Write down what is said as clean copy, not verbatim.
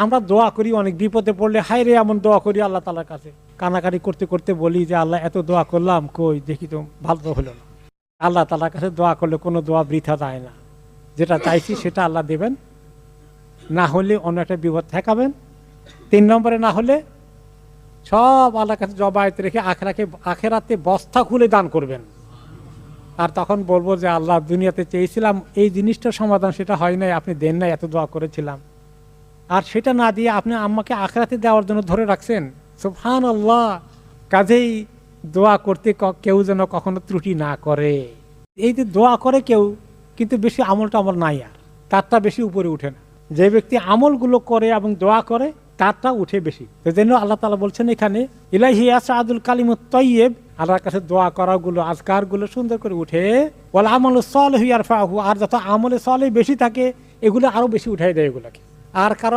আমরা দোয়া করি অনেক বিপদে পড়লে, হায় রে এমন দোয়া করি আল্লাহ তাআলার কাছে, কানাকানি করতে করতে বলি যে আল্লাহ এত দোয়া করলাম, কই দেখি তো ভালো তো হলো না। আল্লাহ তাআলার কাছে দোয়া করলে কোনো দোয়া বৃথা যায় না। যেটা চাইছি সেটা আল্লাহ দেবেন, না হলে অন্য একটা বিপদ ঠেকাবেন। 3 নম্বরে না হলে সব আল্লাহর কাছে জবায়েত রেখে আখেরাতে বস্তা খুলে দান করবেন। আর তখন বলবো যে আল্লাহ, দুনিয়াতে চেয়েছিলাম এই জিনিসটার সমাধান, সেটা হয় নাই, আপনি দেন নাই, এত দোয়া করেছিলাম, আর সেটা না দিয়ে আপনি আমাকে আখেরাতে দেওয়ার জন্য ধরে রাখছেন। সুবহানাল্লাহ। কাজেই দোয়া করতে কেউ যেন কখনো ত্রুটি না করে। এই যে দোয়া করে কেউ, কিন্তু বেশি আমল টামল নাই, আর তারটা বেশি উপরে উঠে না। যে ব্যক্তি আমলগুলো করে এবং দোয়া করে তারটা উঠে বেশি। তো যেন আল্লাহ তাআলা বলছেন এখানে, ইলাইহি ইয়াসআদুল কালিমুত তাইয়্যিব, আল্লাহর কাছে দোয়া করাগুলো, আজকারগুলো সুন্দর করে উঠে। ওয়াল আমালুস সালিহু ইয়ারফাহু, আর যত আমলে সালেহ বেশি থাকে এগুলো আরো বেশি উঠাই দেয় এগুলোকে। আর কারো